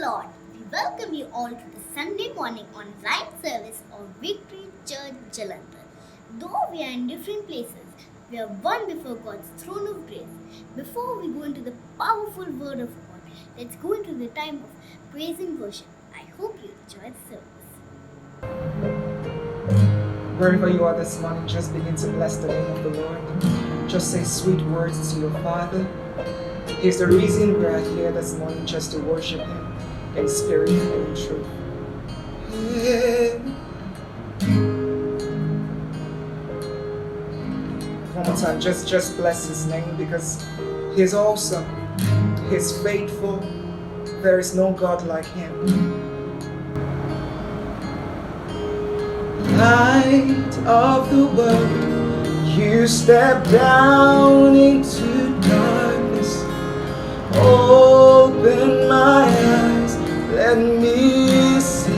Lord. We welcome you all to the Sunday morning online service of Victory Church Jalandhar. Though we are in different places, we are one before God's throne of grace. Before we go into the powerful word of God, let's go into the time of praise and worship. I hope you enjoy the service. Wherever you are this morning, just begin to bless the name of the Lord. Just say sweet words to your Father. Here's the reason we are here this morning, just to worship Him in spirit and in truth. One more time, just bless His name because He's awesome. He's faithful. There is no God like Him. Light of the world, you step down into darkness. Open my eyes, let me see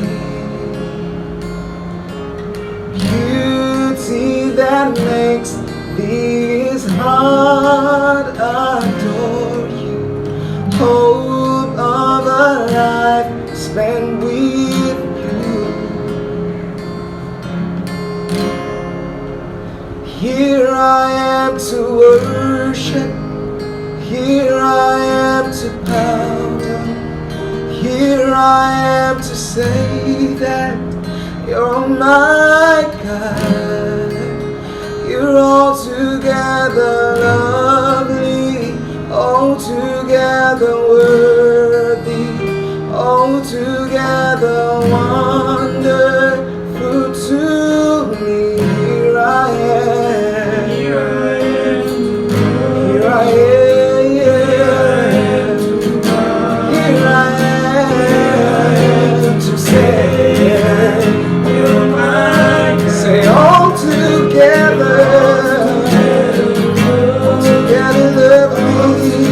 beauty that makes this heart adore you. Hope of a life spent with you. Here I am to worship. Here I am to bow down. Here I am to say that you're my God. You're altogether lovely, altogether worthy, altogether wonderful to me. Here I am. Here I am. Here I am. Say all together, lovely, all together worthy.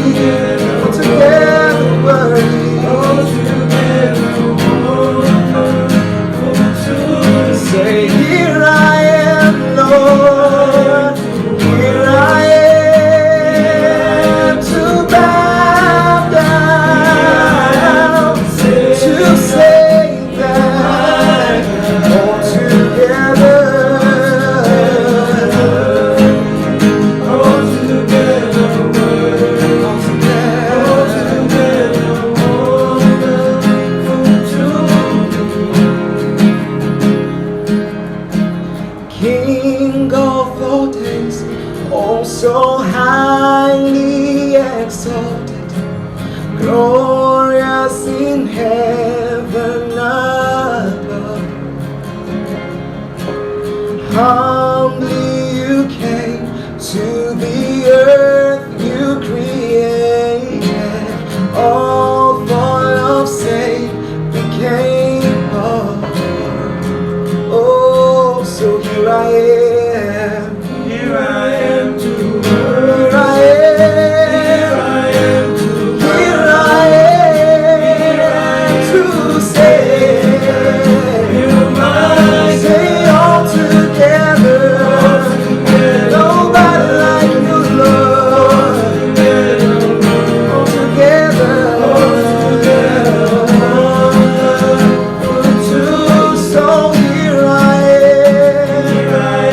Say here I am, Lord, here I am to bow down, to say that all together. King of all days, oh so highly exalted, glorious in heaven above. Humbly you came to the earth you created, all for your sake became born. Oh, so here I am. Here I am to worship. Here I am. Here I am to say, you're mine. Say all together. Nobody like you, Lord. All together. So here I am.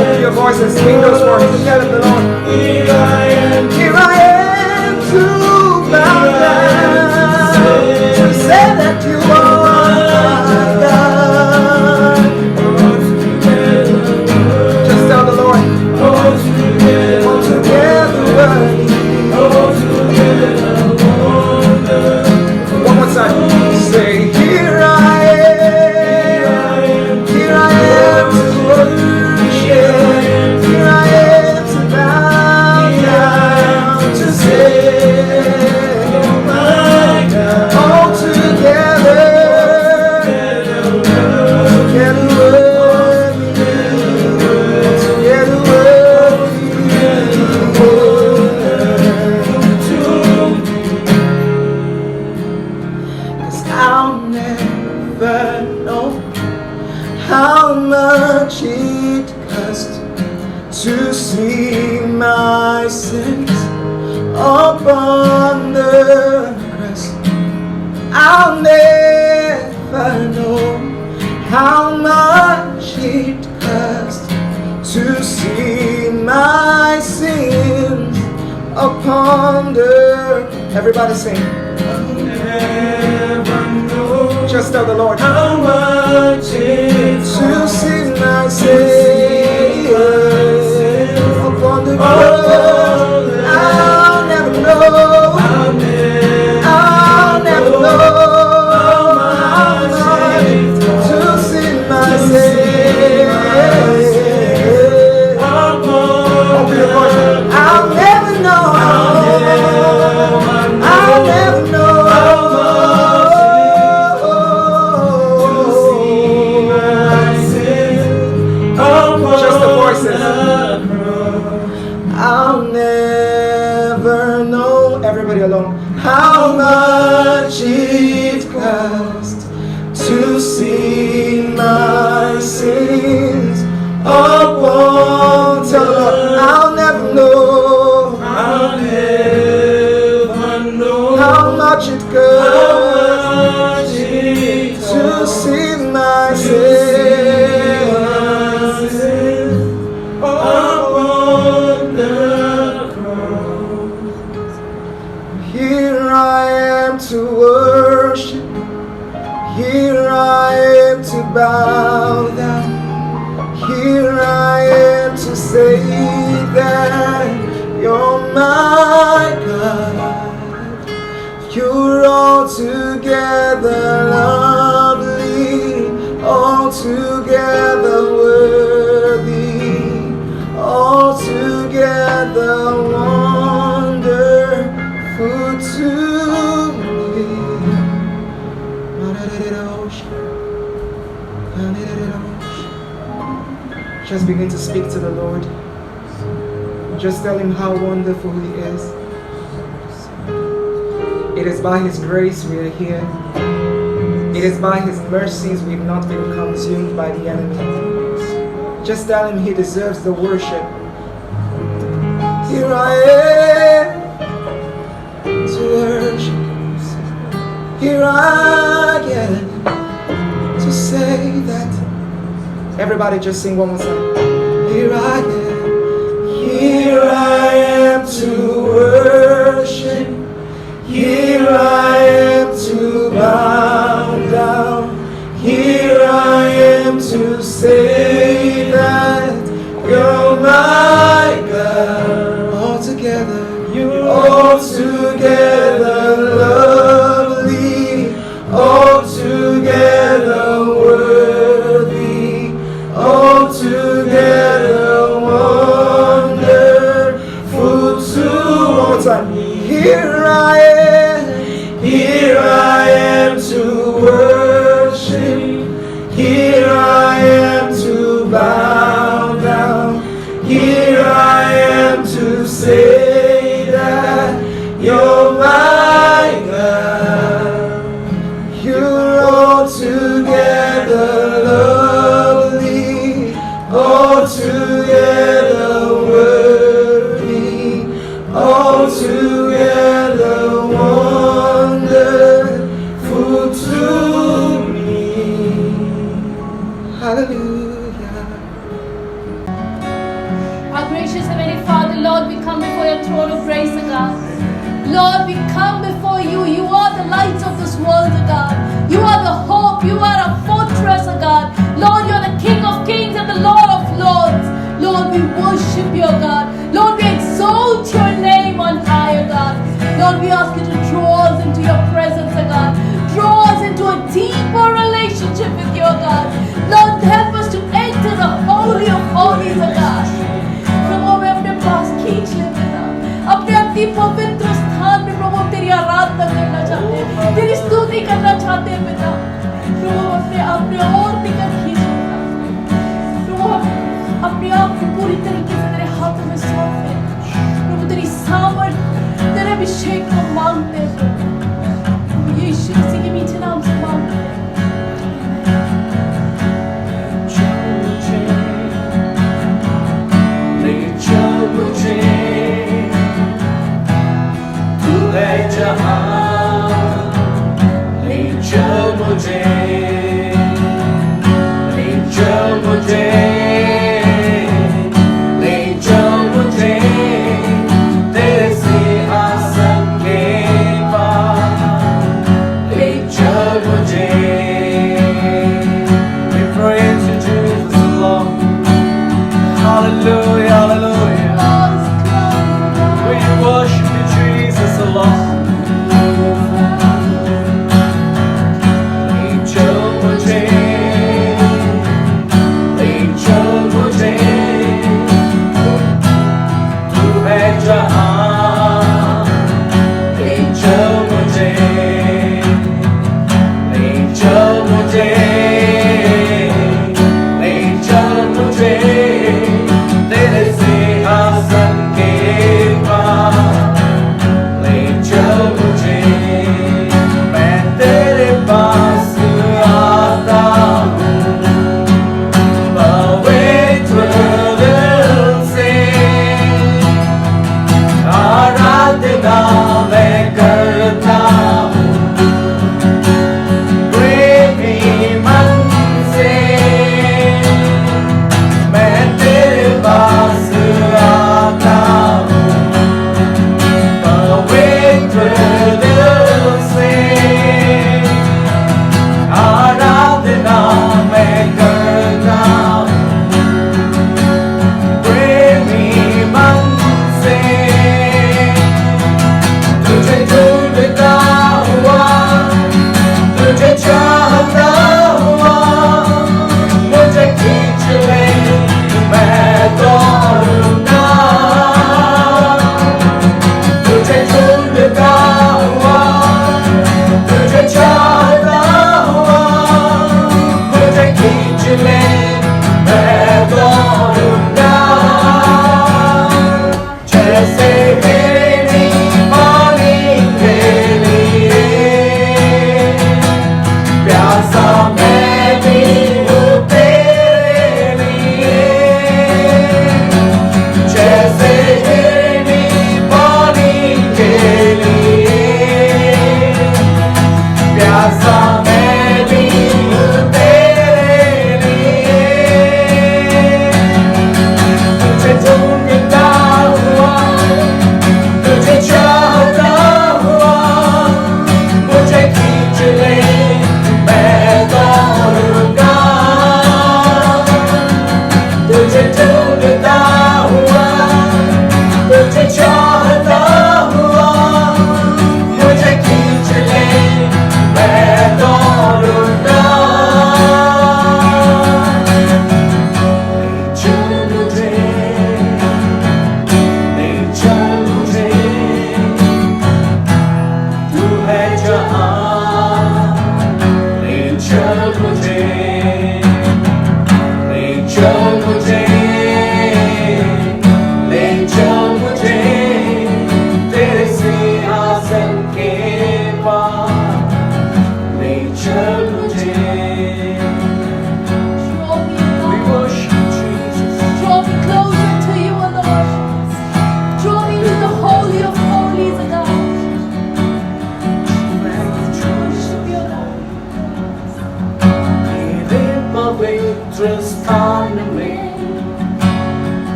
Open your voice and sing those words together, the Lord. Here I am. Here I am to bow down, to say that you are my God. Just tell the Lord. All together worthy. One more time. Say here I am. Here I am to worship. Here I am to bow down, to say, oh my God. All together worthy, together worthy. 'Cause I'll never know how much it cost to see my sins upon the cross. I'll never how much it cost to see my sins upon the earth. Everybody sing. Just tell the Lord How much it to see my sins upon the earth. I'll never know. I'll never know. How much it cost to see my sins upon the Lord. I'll never know. I'll never know how much it cost to see my sins upon the Here I am to worship. Here I am to bow down. Here I am to say that you're my God. You're altogether lovely, altogether worthy, altogether wonderful to me. Just begin to speak to the Lord. Just tell Him how wonderful He is. It is by His grace we are here. It is by His mercies we've not been consumed by the enemy. Just tell Him He deserves the worship. Here I am to worship. Here I am to say that. Everybody just sing one more time. Here I am. Here I am to worship. Here I am to bow down. Here I am to say that you're my God. Altogether, you're altogether lovely, altogether worthy, altogether wonderful to one more time. Here I am to worship. Here I am to bow down. Here I am to say that you're my God. You're altogether lovely, altogether worthy, altogether wonderful to me. Hallelujah. Our gracious Heavenly Father, Lord, we come before your throne of grace, O God. Lord, we come before you. You are the light of this world, O God. You are the hope. You are a fortress, O God. Lord, you are the King of kings and the Lord of lords. Lord, we worship you, O God. Lord, we exalt your name on high, O God. Lord, we ask you to draw us into your presence, O God. Draw us into a deeper relationship with you, O God. Lord, help us to enter the Holy of Holies, O God. प्रभु मैं अपने पास खींच ले पिता, अपने अति पवित्र स्थान में प्रभु तेरी आराधना करना चाहते हैं, तेरी स्तुति करना चाहते हैं पिता। प्रभु अपने और निकट खींच पिता। प्रभु अपने आप को पूरी तरीके से तेरे हाथों में सौंप दे। प्रभु तेरी सामर्थ, तेरे अभिषेक को मांगते हैं प्रभु यीशु मसीह के मीठे नाम से मांगते हैं। ले जहां ले चल मुझे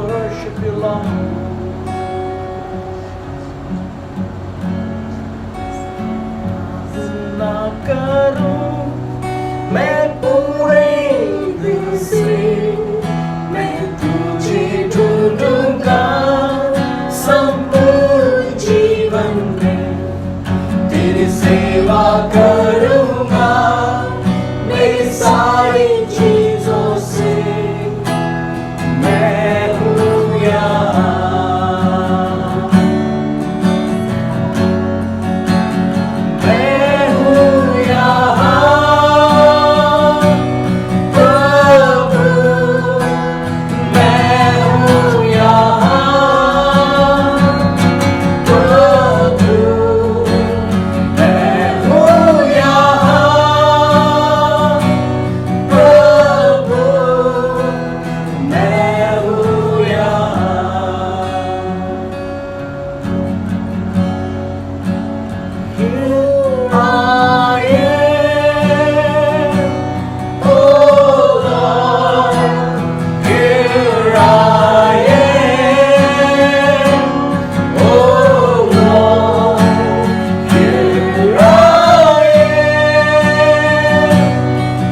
worship you, Lord. ना करूं मैं पूरे दिल से, मैं तुझे ढूंढूंगा संपूर्ण जीवन में, तेरी सेवा करूंगा मेरी सारी चीजों से, मैं हूँ यहाँ, मैं हूँ यहाँ प्रभु, मैं हूँ यहाँ प्रभु, मैं हूँ यहाँ प्रभु, मैं हूँ यहाँ। Here I am, oh Lord, here I am, oh Lord, here I am,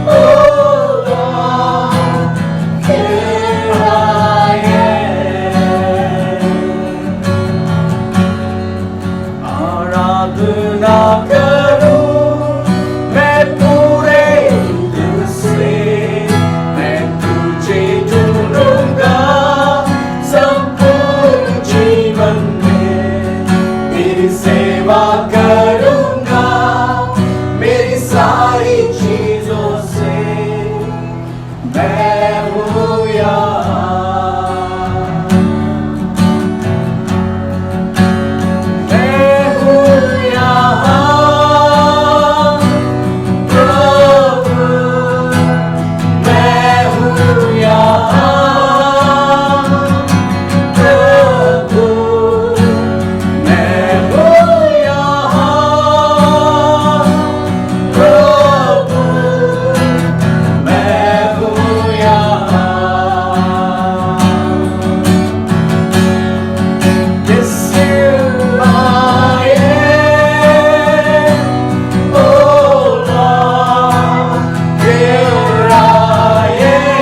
oh Lord, here I am। आराधना करूं मैं पूरे दिल से, मैं तुझे ढूंढूंगा संपूर्ण जीवन में, तेरी सेवा करूंगा मेरी सारी चीजों से, मैं हूँ यहाँ, मैं हूँ यहाँ प्रभु, मैं हूँ यहाँ प्रभु, मैं हूँ यहाँ प्रभु, मैं हूँ यहाँ। Yes, here I am, oh Lord, here I am,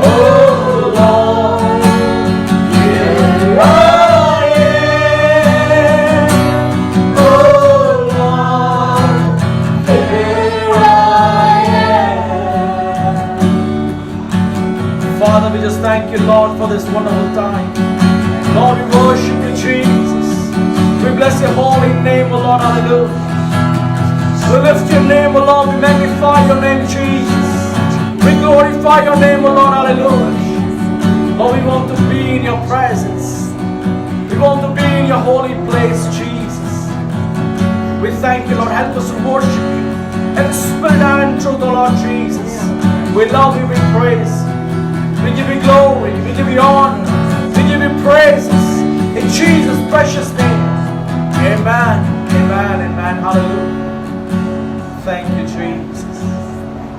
oh Lord, here I am, oh Lord, here I am। Father, we just thank you, Lord, for this wonderful time. Lord, we worship you, Jesus. We bless your holy name, O Lord, hallelujah. We lift your name, O Lord, we magnify your name, Jesus. We glorify your name, O Lord, hallelujah. Lord, we want to be in your presence. We want to be in your holy place, Jesus. We thank you, Lord, help us to worship you in spirit and in truth, O Lord Jesus. We love you, we praise you. We give you glory, we give you honor, we give you praises in Jesus' precious name. Amen, amen, amen, hallelujah. Thank you, Jesus.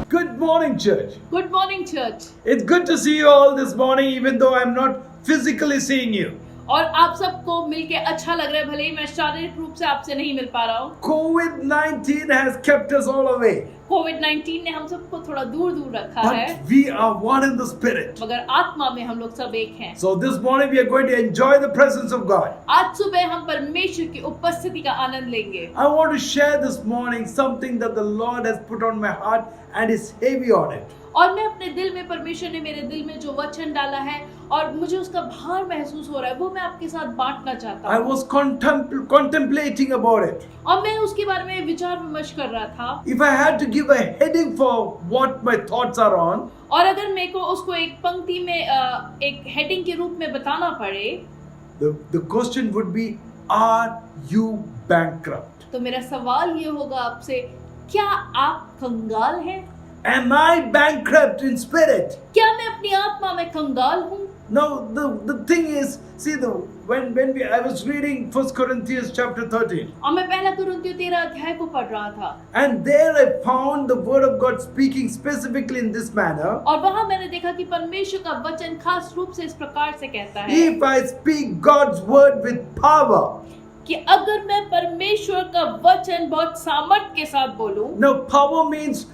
Good morning, church. Good morning, church. It's good to see you all this morning, even though I'm not physically seeing you. और आप सबको मिलके अच्छा लग रहा है, भले ही मैं शारीरिक रूप से आपसे नहीं मिल पा रहा हूँ। COVID-19 has kept us all away, कोविड-19 ने हम सबको थोड़ा दूर दूर रखा है, but we are one in the spirit. मगर आत्मा में हम लोग सब एक हैं। So this morning we are going to enjoy the presence of God. आज सुबह हम परमेश्वर की उपस्थिति का आनंद लेंगे। I want to share this morning something that the Lord has put on my heart and is heavy on it. और मैं अपने दिल में, परमेश्वर ने मेरे दिल में जो वचन डाला है और मुझे उसका भार महसूस हो रहा है, वो मैं आपके साथ बांटना चाहता I हूँ। was contemplating about it. और मैं उसके बारे में विचार विमर्श कर रहा था। If I had to give a heading for what my thoughts are on, और अगर मेरे को उसको एक पंक्ति में एक हेडिंग के रूप में बताना पड़े, the question would be, are you bankrupt? तो मेरा सवाल ये होगा आपसे, क्या आप कंगाल हैं? Am I bankrupt in spirit? क्या मैं अपनी आत्मा में कंगाल हूँ? Now the thing is, see, I was reading 1 Corinthians chapter 13, और मैं पहला कुरिन्थियों 13 अध्याय को पढ़ रहा था, and there I found the word of God speaking specifically in this manner. और वहां मैंने देखा कि परमेश्वर का वचन खास रूप से इस प्रकार से कहता है If I speak God's word with power. कि अगर मैं परमेश्वर का वचन बहुत सामर्थ के साथ बोलूं, Now power means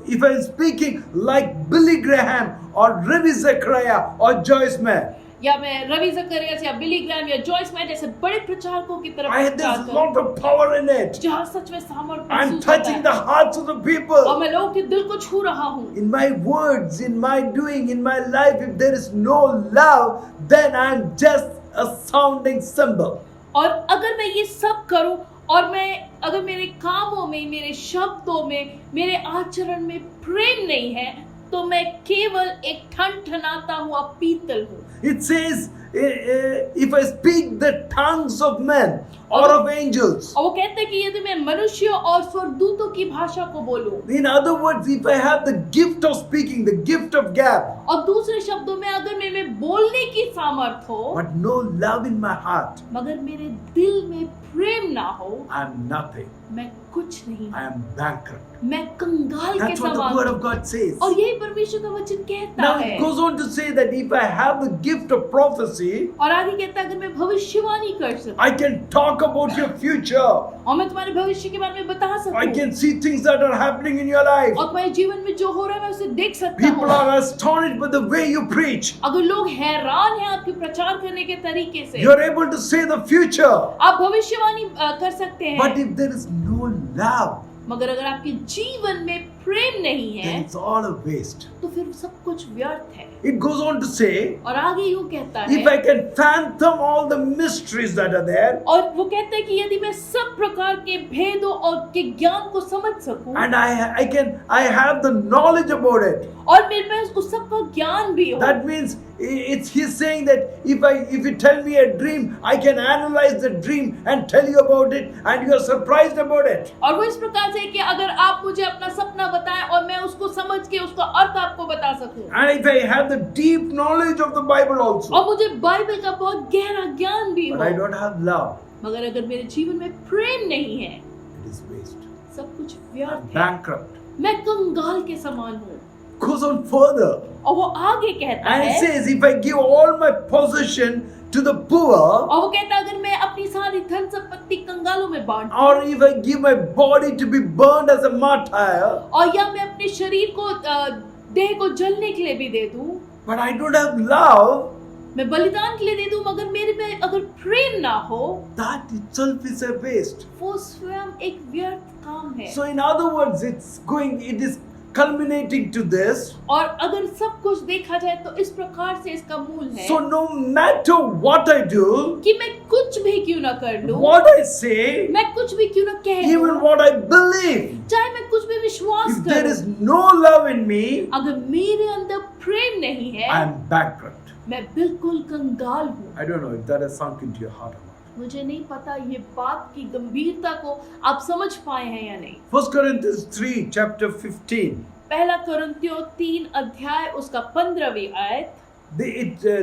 if I am speaking like Billy Graham or Ravi Zachariah or Joyce Meyer, या मैं रवि जकरियास या बिली ग्रैम या जॉयस मैयर जैसे बड़े प्रचारकों की तरफ there's प्रचार a करूं, lot of power in it. जहां सच में सामर्थ I'm महसूस होता touching है, the hearts of the people. और मैं लोगों के दिल को छू रहा हूं। In my words, in my doing, in my life, if there is no love, then I'm just a sounding cymbal. और अगर मैं ये सब करूं और मैं अगर मेरे कामों में, मेरे शब्दों में, मेरे आचरण में प्रेम नहीं है, तो मैं केवल एक ठनठनाता हुआ पीतल हूं। It says, if I speak the tongues of men or of angels. और वो कहते हैं कि यदि मैं मनुष्यों और स्वर्गदूतों की भाषा को बोलूं, In other words, if I have the gift of speaking, the gift of gab, और दूसरे शब्दों में अगर मेरे में बोलने की सामर्थ हो, but no love in my heart, मगर मेरे दिल में प्रेम ना हो, I'm nothing. मैं कुछ नहीं, I am bankrupt. मैं कंगाल के That's what the समान word हूं। of God says. और यही परमेश्वर का वचन कहता Now है। it goes on to say that if I have the gift of prophecy, और आगे कहता है अगर मैं भविष्यवाणी कर सकूं, I can talk about your future. और मैं तुम्हारे भविष्य के बारे में बता I सकूं, can see things that are happening in your life. और तुम्हारे जीवन में जो हो रहा है मैं उसे देख सकता People हूं। are astonished by the way you preach. अगर लोग हैरान हैं आपके प्रचार करने के तरीके से, You're able to say the future. आप भविष्यवाणी कर सकते But हैं, if there is no love, मगर अगर आपके जीवन में प्रेम नहीं है, then it's all a waste. तो फिर सब कुछ व्यर्थ है। It goes on to say, और आगे यूं कहता if I है, can fathom all the mysteries that are there, और वो कहता है कि यदि मैं सब प्रकार के भेदों और के ज्ञान को समझ सकूं, and I have the knowledge about it. और मेरे पास उस सब का ज्ञान भी हो, That means he's saying that if you tell me a dream, I can analyze the dream and tell you about it, and you are surprised about it. और वो इस प्रकार से है कि अगर आप मुझे अपना सपना बताएं और मैं उसको समझ के उसका अर्थ आपको बता सकूं, And if I have the deep knowledge of the Bible also, और मुझे बाइबल का बहुत गहरा ज्ञान भी but हो, I don't have love, मगर अगर मेरे जीवन में प्रेम नहीं है, it is waste. सब कुछ I'm व्यर्थ है। bankrupt. मैं कंगाल के समान हूँ। Goes on further. और वो आगे कहता And it है, says, if I give all my possession to the poor, और वो कहता है अगर मैं अपनी सारी धन संपत्ति कंगालों में बांट दूं, or if I give my body to be burned as a martyr, और या मैं अपने शरीर को देह को जलने के लिए भी दे दूं, but I don't have love, मैं बलिदान के लिए दे दूं, मगर मेरे में अगर प्रेम ना हो, that itself is a waste. वो स्वयं एक व्यर्थ काम है। So in other words, it is culminating to this. और अगर सब कुछ देखा जाए तो इस प्रकार से इसका मूल है So no matter what I do, कि मैं कुछ भी क्यों ना कर लूं, what I say, मैं कुछ भी क्यों ना कह even लूं, what I believe, चाहे मैं कुछ भी विश्वास if there करूं, is no love in me, अगर मेरे अंदर प्रेम नहीं है, I am bankrupt. मैं बिल्कुल कंगाल हूँ। I don't know if that has sunk into your heart or not. मुझे नहीं पता ये बात की गंभीरता को आप समझ पाए हैं या नहीं। 1 Corinthians 3 chapter 15. पहला कुरिन्थियों 3 अध्याय उसका 15वीं आयत,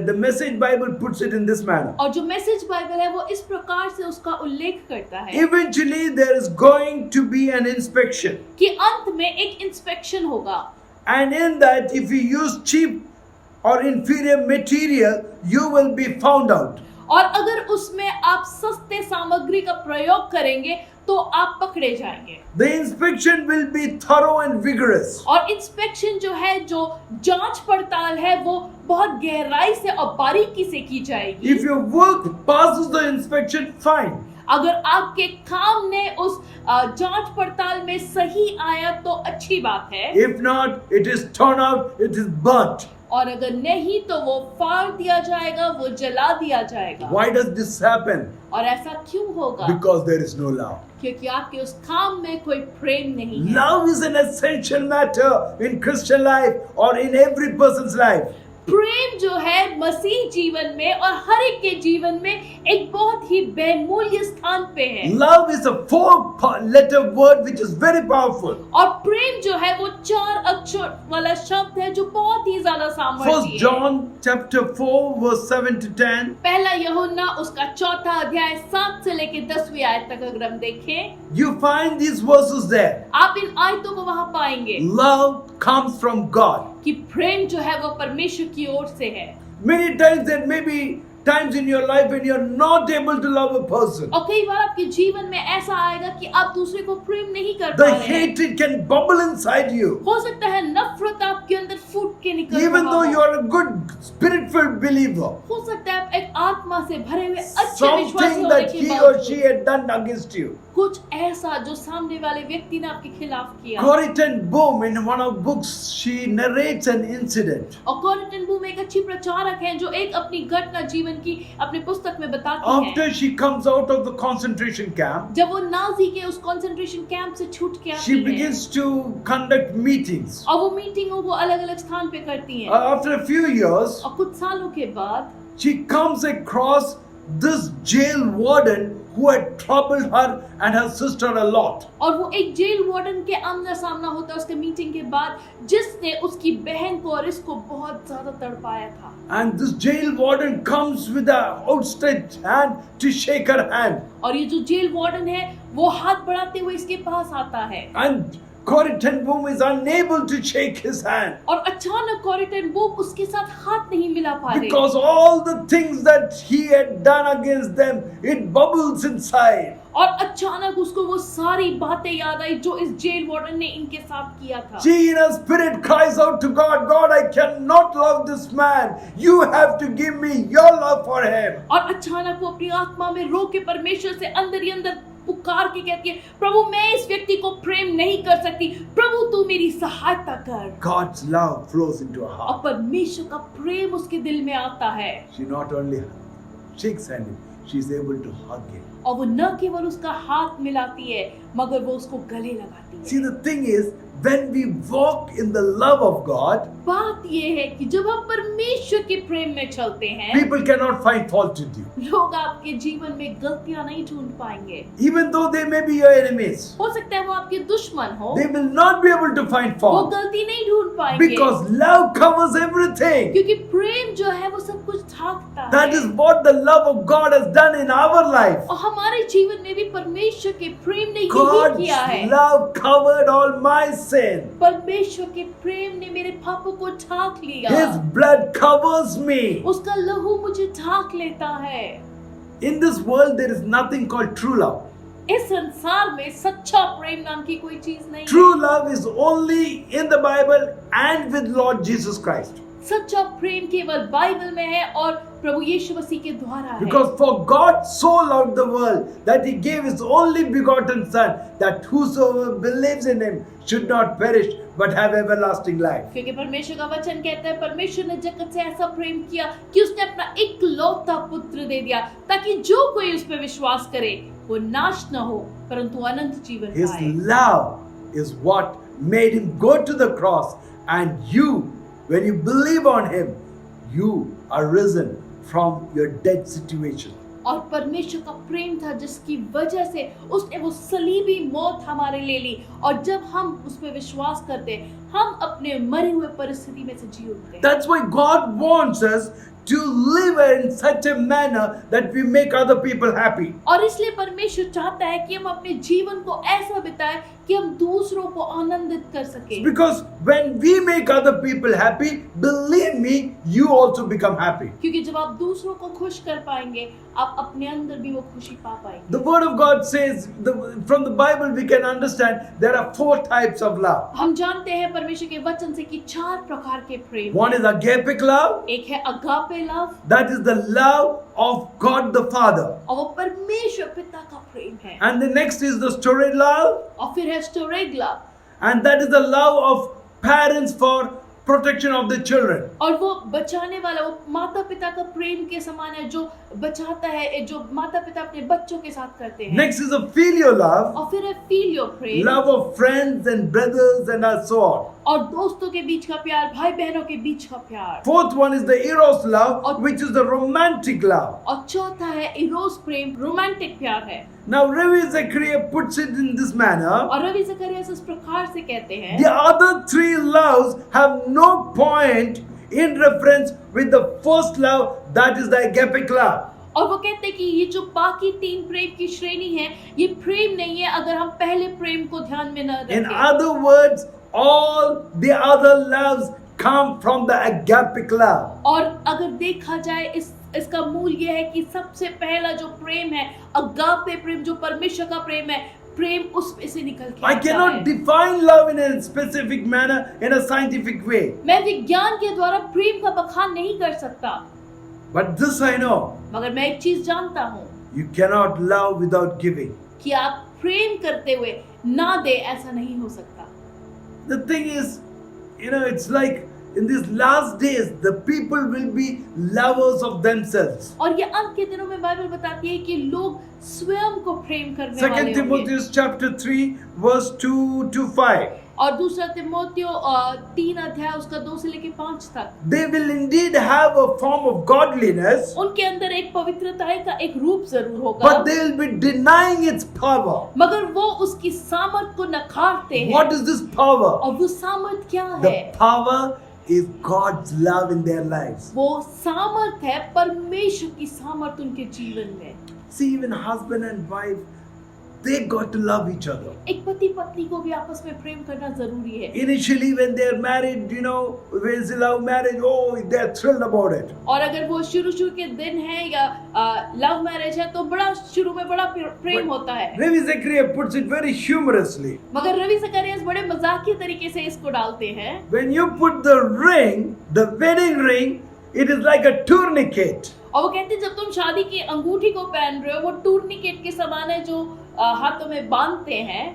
The Message Bible puts it in this manner. और जो मैसेज बाइबल है वो इस प्रकार से उसका उल्लेख करता है Eventually there is going to be an inspection. कि अंत में एक इंस्पेक्शन होगा, And in that, if you use cheap or inferior material, you will be found out. और अगर उसमें आप सस्ते सामग्री का प्रयोग करेंगे तो आप पकड़े जाएंगे। The inspection will be thorough and vigorous. और इंस्पेक्शन जो है, जो जांच पड़ताल है, वो बहुत गहराई से और बारीकी से की जाएगी। If your work passes the inspection, fine. अगर आपके काम ने उस जांच पड़ताल में सही आया तो अच्छी बात है, If not, it is torn out, it is burnt. और अगर नहीं तो वो फाड़ दिया जाएगा, वो जला दिया जाएगा। Why does this happen? और ऐसा क्यों होगा? Because there is no love. क्योंकि आपके उस काम में कोई प्रेम नहीं है। Love is an essential matter in Christian life or in every person's life. प्रेम जो है मसीह जीवन में और हर एक के जीवन में एक बहुत ही बहुमूल्य स्थान पे है। Love is a 4-letter word which is very powerful. और प्रेम जो है वो 4 अक्षर वाला शब्द है जो बहुत ही ज्यादा सामर्थ्य First है। John chapter 4 verse 7 to 10. पहला यूहन्ना उसका 4 अध्याय 7 से लेकर 10वीं आयत तक अगर हम देखें, You find these verses there. आप इन आयतों को वहां पाएंगे Love comes from God. कि प्रेम जो है वो परमेश्वर की ओर से है। Many times there may be times in your life when you're not able to love a person. और कई बार आपके जीवन में ऐसा आएगा कि आप दूसरे को प्रेम नहीं कर पा The रहे हैं। hatred can bubble inside you. हो सकता है नफरत आपके अंदर फूट के निकल Even रहा though हो। you are a good spirit-filled believer. हो सकता है आप एक आत्मा से भरे हुए अच्छे विश्वासी Something होने that के he or she बावजूद had done against you. कुछ ऐसा जो सामने वाले व्यक्ति ने आपके खिलाफ किया। Corrie ten Boom in one of books she narrates an incident. और कॉरी टेन बूम एक अच्छी प्रचारक हैं जो एक अपनी घटना जीवन की अपनी पुस्तक में बताती हैं। After she comes out of the concentration camp, जब वो नाजी के उस कंसंट्रेशन कैंप से छूट के आती she है begins to conduct meetings. और वो मीटिंगों को अलग-अलग स्थान पे करती हैं। After a few years, और कुछ सालों के बाद she comes across this jail warden who had troubled her and her sister a lot. और वो एक जेल वार्डन के आमना सामना होता है उसके मीटिंग के बाद जिसने उसकी बहन को और इसको बहुत ज्यादा तड़पाया था। And this jail warden comes with an outstretched hand to shake her hand. और ये जो जेल वार्डन है वो हाथ बढ़ाते हुए इसके पास आता है And Corrie ten Boom is unable to shake his hand. और अचानक कॉरी टेन बूम उसके साथ हाथ नहीं मिला पा रही Because all the things that he had done against them, it bubbles inside. और अचानक उसको वो सारी बातें याद आई जो इस जेल वार्डन ने इनके साथ किया था। She in her spirit cries out to God, God, I cannot love this man. You have to give me your love for him. और अचानक वो अपनी आत्मा में रो के परमेश्वर से अंदर ही अंदर पुकार के कहती है, प्रभु मैं इस व्यक्ति को प्रेम नहीं कर सकती, प्रभु तू मेरी सहायता कर। God's love flows into her और heart. परमेश्वर का प्रेम उसके दिल में आता है She not only shakes hand, she's able to hug him. और वो न केवल उसका हाथ मिलाती है मगर वो उसको गले लगाती है। See, the thing is, when we walk in the love of God, बात ये है कि जब हम परमेश्वर के प्रेम में चलते हैं people cannot find fault with you. लोग आपके जीवन में गलतियां नहीं ढूंढ पाएंगे। Even though they may be your enemies, हो सकता है वो आपके दुश्मन हो, they will not be able to find वो fault. गलती नहीं ढूंढ पाएंगे Because love covers everything. क्योंकि प्रेम जो है वो सब कुछ ढांकता That है। is what the love of God has done in our life. और हमारे जीवन में भी परमेश्वर के प्रेम ने यही God's किया है। love covered all my sin. परमेश्वर के प्रेम ने मेरे पापों को ढांक लिया। His blood covers me. उसका लहू मुझे ढांक लेता है। In this world, there is nothing called true love. इस संसार में सच्चा प्रेम नाम की कोई चीज नहीं True है। love is only in the Bible and with Lord Jesus Christ. सच्चा प्रेम केवल बाइबल में है और प्रभु यीशु मसीह के द्वारा है। Because for God so loved the world that he gave his only begotten Son, that whosoever believes in him should not perish but have everlasting life. क्योंकि परमेश्वर का वचन कहता है परमेश्वर ने जगत से ऐसा प्रेम किया कि उसने अपना इकलौता पुत्र दे दिया ताकि जो कोई उस पर विश्वास करे वो नाश न हो परंतु अनंत जीवन His पाए। love is what made him go to the cross, and you, when you believe on him, you are risen from your dead situation. और परमेश्वर का प्रेम था जिसकी वजह से उसने वो सलीबी मौत हमारे ले ली और जब हम उस पर विश्वास करते हम अपने मरे हुए परिस्थिति में से जी उठते हैं। That's why God wants us to live in such a manner that we make other people happy. और इसलिए परमेश्वर चाहता है कि हम अपने जीवन को ऐसा बिताएं कि हम दूसरों को आनंदित कर सकें। Because when we make other people happy, believe me, you also become happy. क्योंकि जब आप दूसरों को खुश कर पाएंगे आप अपने अंदर भी वो खुशी पा पाएंगे। The word of God says, from the Bible we can understand there are 4 types of love. हम जानते हैं परमेश्वर के वचन से कि 4 प्रकार के प्रेम One is agapic love. एक है agape love That is the love of God the Father. और वो परमेश्वर पिता का प्रेम है। And the next is the storge love. और फिर है स्टोरेग love And that is the love of parents for protection of the children. और वो बचाने वाला, वो माता पिता का प्रेम के समान है जो बचाता है, जो माता पिता अपने बच्चों के साथ करते हैं। Next is a filial love, और फिर है filial Prem, love of friends and brothers and so on. और दोस्तों के बीच का प्यार, भाई बहनों के बीच का प्यार। Fourth one is the eros love, which is the romantic love. और चौथा है इरोस प्रेम, रोमांटिक प्यार है। Now Ravi Zachariah puts it in this manner. और रवि ज़करिया इस प्रकार से कहते हैं, The other three loves have no point in reference with the first love, that is the agapic love. और वो कहते हैं कि ये जो बाकी तीन प्रेम की श्रेणी है, ये प्रेम नहीं है अगर हम पहले प्रेम को ध्यान में न In रखें। other words, all the other loves come from the agapic love. और अगर देखा जाए इसका मूल ये है कि सबसे पहला जो प्रेम है, अगापे प्रेम, जो परमेश्वर का प्रेम है, प्रेम उसमें से निकल के I आता cannot है। define love in a specific manner, in a scientific way. मैं विज्ञान के द्वारा प्रेम का बखान नहीं कर सकता, But this I know, मगर मैं एक चीज जानता हूँ you cannot love without giving. कि आप प्रेम करते हुए ना दे, ऐसा नहीं हो सकता। The thing is, it's like in these last days, the people will be lovers of themselves. और ये अंत के दिनों में बाइबल बताती है कि लोग स्वयं को प्रेम करने वाले 2 होंगे। Timothy chapter 3 verse 2 to 5. और दूसरा तिमोथियो 3 अध्याय उसका 2 से लेकर 5 तक, They will indeed have a form of godliness, उनके अंदर एक पवित्रता का एक रूप जरूर होगा, but they will be denying its power. मगर वो उसकी सामर्थ को नकारते हैं। What is this power? और वो सामर्थ क्या The है? power is God's love in their lives. वो सामर्थ है परमेश्वर की सामर्थ उनके जीवन में। See, even husband and wife, they got to love each other. एक पति पत्नी को भी आपस में प्रेम करना जरूरी है। Initially, when they are married, when they love marriage, oh, they are thrilled about it. और अगर वो शुरू के दिन है या लव मैरिज है तो बड़ा शुरू में बड़ा प्रेम होता है। Ravi Zachariah puts it very humorously. मगर रवि ज़करिया बड़े मजाकिया तरीके से इसको डालते हैं। When you put the ring, the wedding ring, it is like a tourniquet. और वो कहते हैं जब तुम शादी की अंगूठी को पहन रहे हो, वो टूर्निकेट के समान है जो हाथों में बांधते हैं।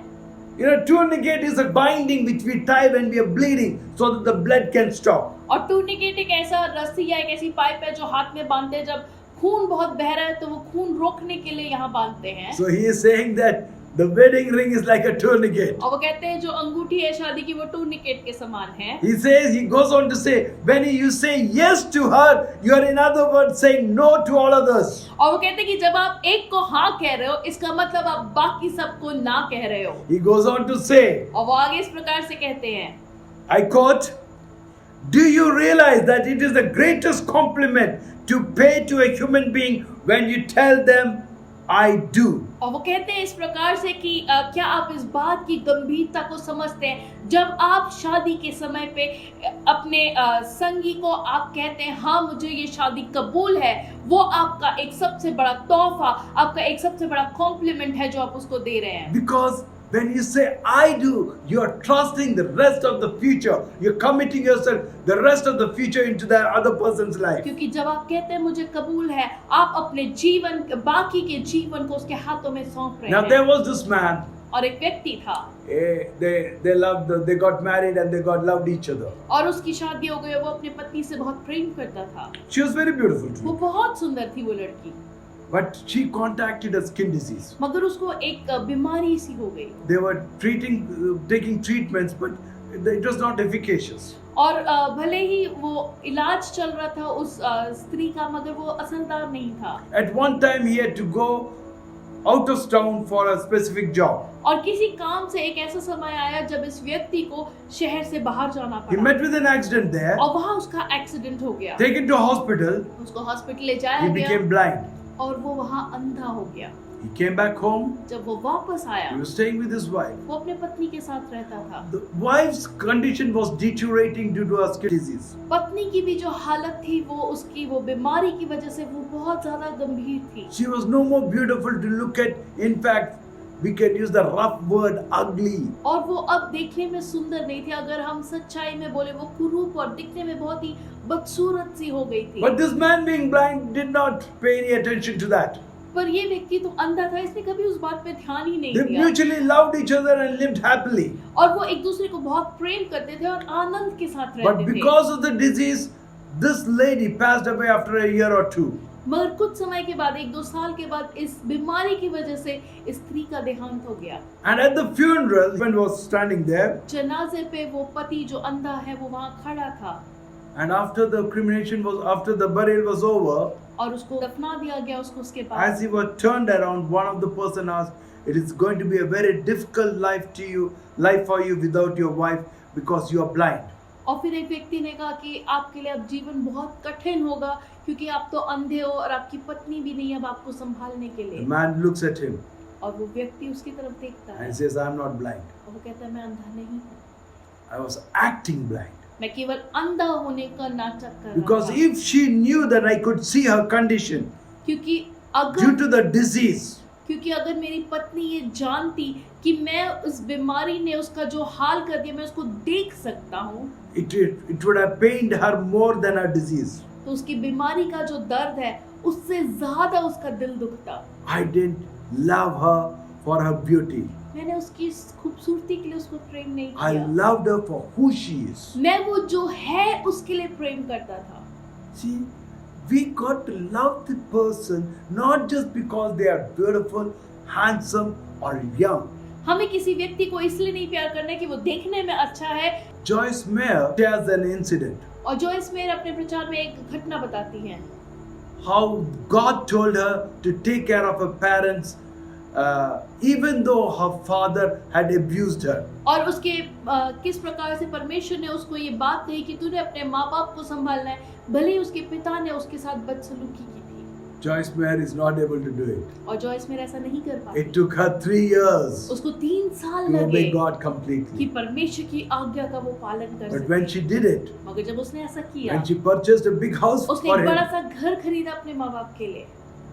Tourniquet is a binding which we tie when we are bleeding so that the blood can stop. और टूर्निकेट एक ऐसा रस्सी या एक ऐसी पाइप है जो हाथ में बांधते हैं, जब खून बहुत बह रहा है तो वो खून रोकने के लिए यहाँ बांधते हैं। So he is saying that the wedding ring is like a tourniquet. और वो कहते हैं जो अंगूठी है शादी की, वो टूर्निकेट के समान है। He goes on to say, when you say yes to her, you are in other words saying no to all others. और वो कहते हैं कि जब आप एक को हाँ कह रहे हो, इसका मतलब आप बाकी सबको ना कह रहे हो। He goes on to say, और वो आगे इस प्रकार से कहते हैं, I quote, do you realize that it is the greatest compliment to pay to a human being when you tell them I do? और वो कहते हैं इस प्रकार से कि क्या आप इस बात की गंभीरता को समझते हैं जब आप शादी के समय पे अपने संगी को आप कहते हैं हाँ मुझे ये शादी कबूल है, वो आपका एक सबसे बड़ा तोहफा, आपका एक सबसे बड़ा कॉम्प्लीमेंट है जो आप उसको दे रहे हैं। Because when you say I do, you are trusting the rest of the future. You're committing yourself, the rest of the future into the other person's life. क्योंकि जब आप कहते हैं मुझे कबूल है, आप अपने जीवन, बाकी के जीवन को उसके हाथों में सौंप रहे Now हैं। there was this man. और एक व्यक्ति था, they got married and they loved each other. और उसकी शादी हो गई, वो अपनी पत्नी से बहुत प्रेम करता था। She was very beautiful वो too. बहुत सुंदर थी वो लड़की, But she contracted a skin disease. मगर उसको एक बीमारी सी हो गई। They were taking treatments, but it was not efficacious. और भले ही वो इलाज चल रहा था उस स्त्री का, मगर वो असरदार नहीं था। At one time he had to go out of town for a specific job. और किसी काम से एक ऐसा समय आया जब इस व्यक्ति को शहर से बाहर जाना He पड़ा, met with an accident there. और वहाँ उसका एक्सीडेंट हो गया। Taken to hospital, उसको हॉस्पिटल ले जाया he गया became blind. और वो वहाँ अंधा हो गया। He came back home. जब वो वापस आया, He was staying with his wife. वो अपने पत्नी के साथ रहता था। The wife's condition was deteriorating due to her skin disease. पत्नी की भी जो हालत थी वो उसकी वो बीमारी की वजह से वो बहुत ज्यादा गंभीर थी। She was no more beautiful to look at. In fact, we can use the rough word ugly. और वो अब देखने में सुंदर नहीं थी, अगर हम सच्चाई में बोले वो कुरूप और दिखने में बहुत ही बदसूरत सी हो गई थी। But this man being blind did not pay any attention to that. पर ये व्यक्ति तो अंधा था, इसने कभी उस बात पे ध्यान ही नहीं They दिया। mutually loved each other and lived happily. और वो एक दूसरे को बहुत प्रेम करते थे और आनंद के साथ But रहते थे। because of the disease, this lady passed away after a year or two. मगर कुछ समय के बाद, 1-2 साल के बाद, इस बीमारी की वजह से इस स्त्री का देहांत हो गया। And at the funeral, husband was standing there. जनाजे पे वो पति जो अंधा है वो वहाँ खड़ा था And after the burial was over, और उसको दफना दिया गया उसको उसके as बाद। he was turned around, one of the person asked, "It is going to be a very difficult life for you without your wife because you are blind." और फिर एक व्यक्ति ने कहा कि आपके लिए अब जीवन बहुत कठिन होगा क्योंकि आप तो अंधे हो और आपकी पत्नी भी नहीं है अब आपको संभालने के The लिए। man looks at him और वो व्यक्ति उसकी तरफ देखता है and says, "I am not blind. और वो कहता है मैं अंधा नहीं हूँ, I was acting blind." मैं केवल अंधा होने का नाटक कर Because रहा था। if she knew that I could see her condition क्योंकि due to the disease, अगर मेरी पत्नी ये जानती कि मैं उस बीमारी ने उसका जो हाल कर दिया मैं उसको देख सकता हूँ, it would have pained her more than her disease. तो उसकी बीमारी का जो दर्द है उससे ज्यादा उसका दिल दुखता। I didn't love her for her beauty. मैंने उसकी इस खूबसूरती के लिए उसको प्रेम नहीं I किया, loved her for who she is. मैं वो जो है उसके लिए प्रेम करता था। See, we got to love the person not just because they are beautiful, handsome or young. हमें किसी व्यक्ति को इसलिए नहीं प्यार करना है कि वो देखने में अच्छा है। Joyce Meyer shares an incident. और जॉयस मेयर अपने प्रचार में एक घटना बताती हैं How God told her to take care of her parents even though her father had abused her. और उसके किस प्रकार से परमेश्वर ने उसको ये बात कही कि तूने अपने माँ बाप को संभालना है भले ही उसके पिता ने उसके साथ बदसलूकी की थी। Joyce Meyer is not able to do it. और जॉयस मेयर ऐसा नहीं कर पाती। It took her 3 years उसको 3 साल to obey लगे God कि completely. परमेश्वर की आज्ञा का वो पालन कर But when सके। she did it, मगर जब उसने ऐसा किया, when she purchased a big house उसने for एक बड़ा him सा घर खरीदा अपने माँ बाप के लिए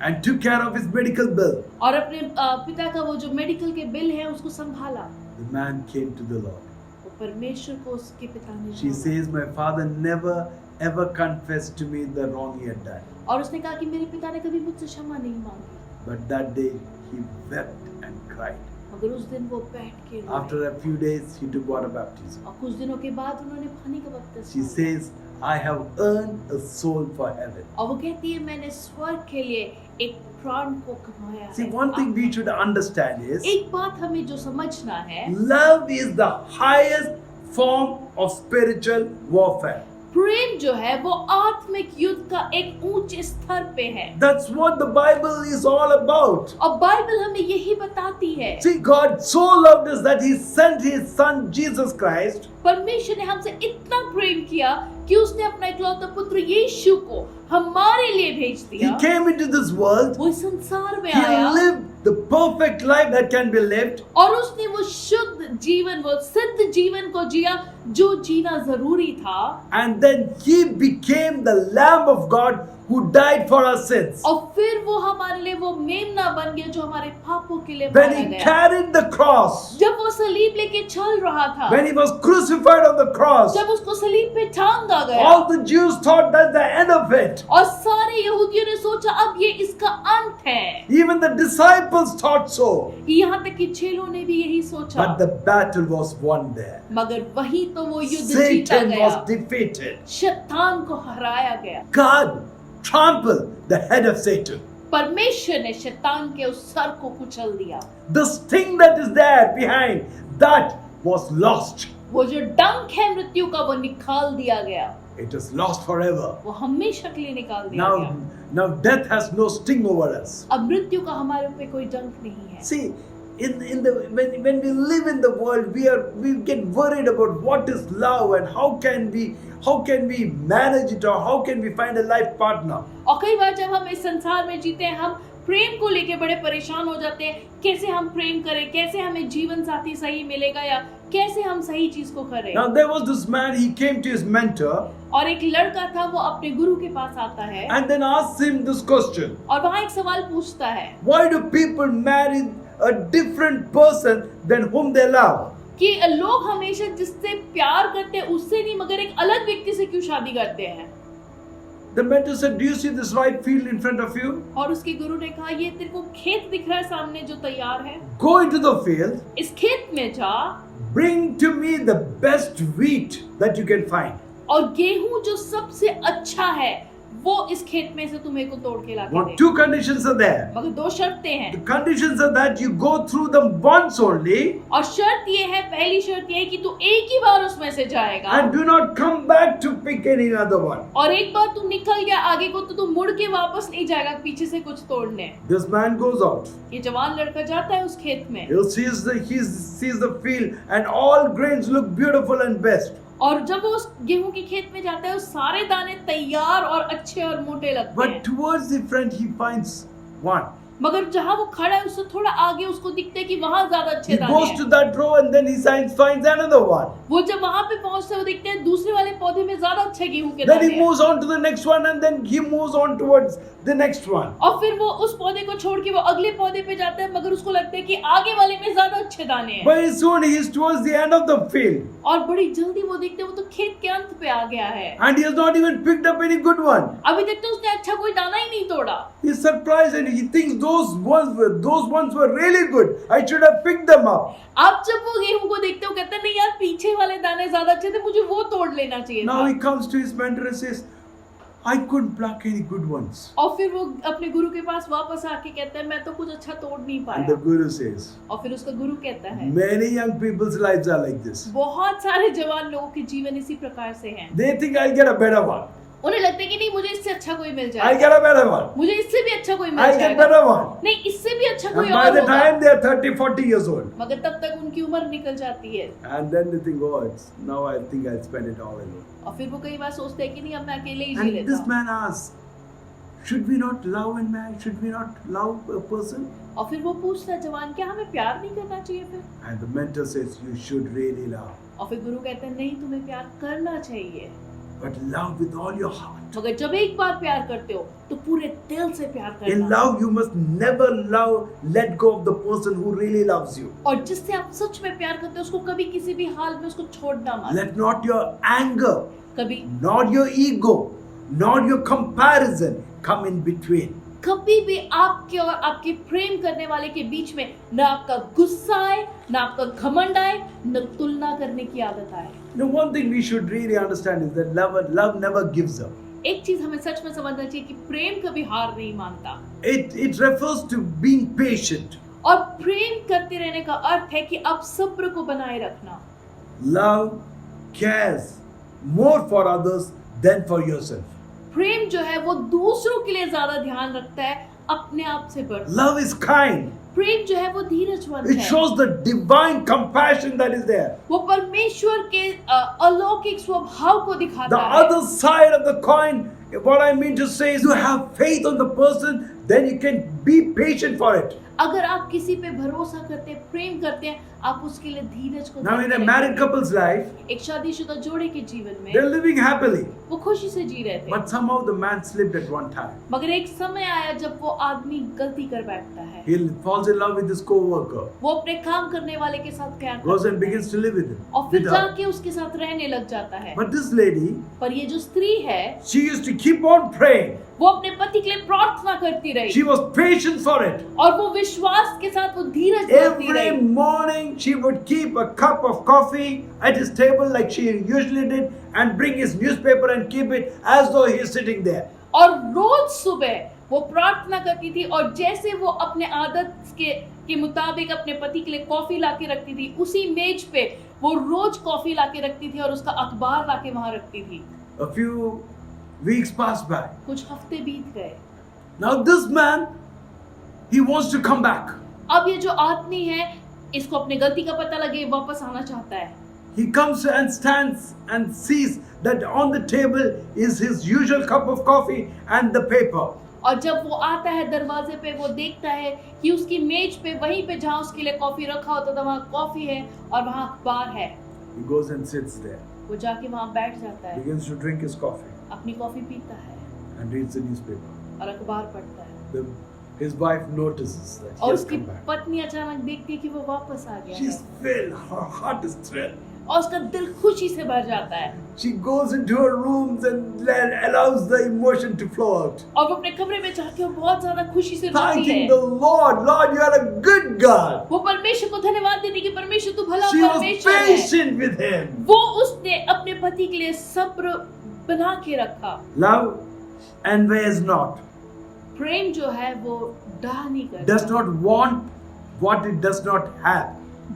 and took care of his medical bill, और अपने पिता का वो जो मेडिकल के बिल है उसको संभाला, the man came to the Lord. वो परमेश्वर को उसके पिता ने She जाना। says, "My father never ever confessed to me the wrong he had done. और उसने कहा कि मेरे पिता ने कभी मुझसे क्षमा नहीं मांगी, But that day he wept and cried. मगर उस दिन वो बैठ के रोए। After a few days, he took water baptism. और कुछ दिनों के बाद उन्होंने पानी का बपतिस्मा She लिया। says, "I have earned a soul for heaven." और वो कहती है मैंने स्वर्ग के लिए एक प्राण को कमाया See, है। one thing we should understand is एक बात हमें जो समझना है, love is the highest form of spiritual warfare. प्रेम जो है वो आत्मिक युद्ध का एक ऊंचे स्तर पे है। That's what the Bible is all about. और बाइबल हमें यही बताती है। See, God so loved us that He sent His Son Jesus Christ परमेश्वर ने हमसे इतना प्रेम किया कि उसने अपना इकलौता पुत्र यीशु को हमारे लिए भेज He दिया। came into this world. वो इस संसार में He आया lived the perfect life that can be lived. और उसने वो शुद्ध जीवन, वो सिद्ध जीवन को जिया जो जीना जरूरी था। And then He became the Lamb of God who died for our sins. और फिर वो हमारे लिए वो मेमना बन गया जो हमारे पापों के लिए When मारा He गया। carried the cross, जब वो सलीब लेके चल रहा था, when He was crucified on the cross, जब उसको सलीब पे टांगा गया, all the Jews thought that's the end of it. और सारे यहूदियों ने सोचा अब ये इसका अंत है। Even the disciples thought so. यहाँ तक कि चेलों ने भी यही सोचा। But the battle was won there. मगर वही तो वो युद्ध जीता Satan गया, was defeated. शैतान को हराया गया। God trampled the head of Satan. परमेश्वर ने शैतान के उस सर को कुचल दिया। The sting that is there behind, that was lost. वो जो डंक है मृत्यु का वो निकाल दिया गया। It is lost forever. वो हमेशा के लिए निकाल दिया गया। Now death has no sting over us. अब मृत्यु का हमारे पे कोई डंक नहीं है। See, when we live in the world, we get worried about what is love and how can we manage it, or how can we find a life partner. और कई बार जब हम इस संसार में जीते हैं हम प्रेम को लेके बड़े परेशान हो जाते हैं। कैसे हम प्रेम करें, कैसे हमें जीवन साथी सही मिलेगा या कैसे हम सही चीज को करें। Now there was this man, he came to his mentor और एक लड़का था वो अपने गुरु के पास आता है and then asked him this question. और वहाँ एक सवाल पूछता है Why do people marry a different person than whom they love? कि लोग हमेशा जिससे प्यार करते हैं उससे नहीं मगर एक अलग व्यक्ति से क्यों शादी करते हैं। The mentor said, "Do you see this ripe field in front of you? और उसके गुरु ने कहा ये तेरे को खेत दिख रहा है सामने जो तैयार है, Go into the field, इस खेत में जा bring to me the best wheat that you can find." और गेहूं जो सबसे अच्छा है वो इस खेत में से तुम्हें को तोड़ के ला के What they. two conditions are there? मगर दो शर्तें हैं The conditions are that you go through them once only और शर्त ये है, पहली शर्त ये है कि तू एक ही बार उसमें से जाएगा and do not come back to pick any other one. और एक बार तू निकल गया आगे को तो तू मुड़ के वापस नहीं जाएगा पीछे से कुछ तोड़ने। This man goes out. ये जवान लड़का जाता है उस खेत में He sees the field and all grains look beautiful and best. और जब वो उस गेहूं के खेत में जाता है उस सारे दाने तैयार और अच्छे और मोटे लगते But हैं, towards the front he finds one. मगर जहां वो खड़ा है उससे थोड़ा आगे उसको दिखता है कि वहां ज्यादा अच्छे He दाने goes to हैं। that row and then he finds another one. वो जब वहां पे पहुंचते वो दिखते हैं दूसरे वाले पौधे में ज्यादा अच्छे गेहूं के Then दाने he हैं। moves on to the next one and then he moves on towards the next one. और फिर वो उस पौधे को छोड़ के वो अगले पौधे पे जाता है मगर उसको लगता है कि आगे वाले में ज्यादा अच्छे दाने हैं Very soon he is towards the end of the field और बड़ी जल्दी वो देखते हैं वो तो खेत के अंत पे आ गया है, and he has not even picked up any good one. अभी तक तो उसने अच्छा कोई दाना ही नहीं तोड़ा। He is surprised and he thinks those ones were really good. I should have picked them up. अब जब वो गेहूं को देखते हो कहते हैं नहीं यार पीछे वाले दाने ज्यादा अच्छे थे, मुझे वो तोड़ लेना चाहिए Now था। he comes to his mentor and says, "I couldn't pluck any good ones." और फिर वो अपने गुरु के पास वापस आके कहता है मैं तो कुछ अच्छा तोड़ नहीं And पाया। the guru says, और फिर उसका गुरु कहता है "Many young people's lives are like this. बहुत सारे जवान लोगों के जीवन इसी प्रकार से हैं, They think I'll get a better one. उन्हें लगता है कि नहीं मुझे इससे अच्छा कोई मिल I'll जाएगा, get a better one. मुझे इससे भी अच्छा कोई मिल I'll get जाएगा, better one." नहीं इससे भी अच्छा कोई And by और the होगा। time they are 30, 40 years old. मगर तब तक उनकी उम्र निकल जाती है And then they think, "Oh, now I think I'll spend it all alone." और फिर वो कई बार सोचते हैं कि नहीं अब मैं अकेले ही जी And लेता this हूँ। man asks, "Should we not love and marry? Should we not love a person?" और फिर वो पूछता है जवान क्या हमें प्यार नहीं करना चाहिए फिर? And the mentor says, "You should really love, और फिर गुरु कहते हैं नहीं तुम्हें प्यार करना चाहिए, but love with all your heart. मगर जब एक बार प्यार करते हो तो पूरे दिल से प्यार In करना। love, you must never let go of the person who really loves you. और जिससे आप सच में प्यार करते हो उसको कभी किसी भी हाल में उसको छोड़ना मत। Let not your anger, कभी not your ego, not your comparison come in between. कभी भी आपके और आपके प्रेम करने वाले के बीच में न आपका गुस्सा आए, न आपका घमंड आए, न तुलना करने की आदत आए। Now, one thing we should really understand is that love never gives up. एक चीज हमें सच में समझना चाहिए कि प्रेम कभी हार नहीं मानता। It refers to being patient. और प्रेम करते रहने का अर्थ है कि आप सब्र को बनाए रखना। Love cares more for others than for yourself. प्रेम जो है वो दूसरों के लिए ज्यादा ध्यान रखता है अपने आप से बढ़। Love is kind. प्रेम जो है वो धीरजवंत It है। shows the divine compassion that is there. वो परमेश्वर के अलौकिक स्वभाव को The दिखाता है। other side of the coin, what I mean to say is, you have faith on the person, then you can be patient for it. अगर आप किसी पे भरोसा करते हैं, प्रेम करते हैं, आप उसके लिए धीरज को Now, in a रखेंगे। married couple's life, एक शादीशुदा जोड़े के जीवन में they're living happily, वो खुशी से जी रहे थे, but somehow the man slipped at one time. मगर एक समय आया जब वो आदमी गलती कर बैठता है। He falls in love with his co-worker, वो अपने काम करने वाले के साथ प्यार goes करता and है begins to live with him, और फिर with her. जाके उसके साथ रहने लग जाता है। But this lady, पर ये जो स्त्री है she used to keep on praying. वो अपने पति के लिए प्रार्थना करती रही She was patient for it. और वो विश्वास के साथ वो धीरज धरती Every रही morning she would keep a cup of coffee at his table like she usually did and bring his newspaper and keep it as though he is sitting there. और रोज सुबह वो प्रार्थना करती थी और जैसे वो अपने आदत के मुताबिक अपने पति के लिए कॉफी लाके रखती थी, उसी मेज पे वो रोज कॉफी लाके रखती थी और उसका अखबार लाके वहां रखती थी। A few weeks passed by. कुछ हफ्ते बीत गए। Now this man, he wants to come back. अब ये जो आदमी है इसको अपने गलती का पता लगे, वापस आना चाहता है। He comes and stands and sees that on the table is his usual cup of coffee and the paper. और जब वो आता है दरवाजे पे वो देखता है कि उसकी मेज पे वहीं पे जहाँ उसके लिए कॉफी रखा होता था वहाँ कॉफी है और वहाँ अखबार है। He goes and sits there, वो जाके वहाँ बैठ जाता है, begins to drink his coffee अपनी कॉफी पीता है and reads the newspaper. और अखबार पढ़ता है। His wife notices that he और has उसकी come back. पत्नी अचानक देखती है कि वो वापस आ गया She's है filled, her heart is thrilled. और उसका दिल खुशी से भर जाता है। she goes into her rooms and allows the emotion to flow out. और वो अपने कमरे में जाके वो बहुत ज्यादा खुशी से रोती Thanking है। the Lord. Lord, you are a good God. वो परमेश्वर को धन्यवाद देती कि परमेश्वर तू भला She was परमेश्वर है। patient with him. वो उसने अपने पति के लिए सब्र बना के रखा। Love envies not, प्रेम जो है वो डाह नहीं does करता। not want what it does not have.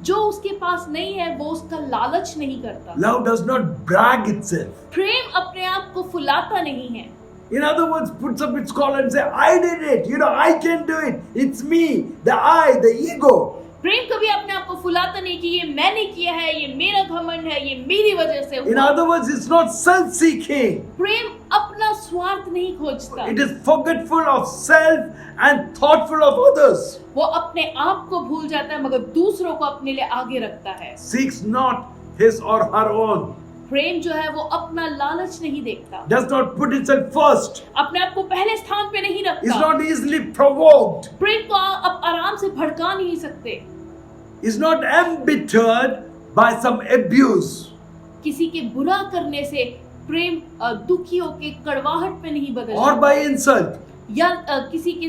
जो उसके पास नहीं है वो उसका लालच नहीं करता। Love does not brag itself. प्रेम अपने आप को फुलाता नहीं है। In other words, puts up its collar and say, I did it. I can do it. It's me, the I, the ego. प्रेम कभी अपने आप को फुलाता नहीं कि ये मैंने किया है, ये मेरा घमंड है, ये मेरी वजह से In हुआ। other words, it's not self-seeking. प्रेम अपना स्वार्थ नहीं खोजता। It is forgetful of self and thoughtful of others. वो अपने आप को भूल जाता है मगर दूसरों को अपने लिए आगे रखता है। Seeks not his or her own. प्रेम जो है वो अपना लालच नहीं देखता। Does not put itself first. अपने आप को पहले स्थान पे नहीं Is रखता। not easily provoked. प्रेम को आप आराम से भड़का नहीं सकते। Is not embittered by some abuse. किसी के बुरा करने से प्रेम दुखी होके कड़वाहट में नहीं बदल Or by insult. या किसी के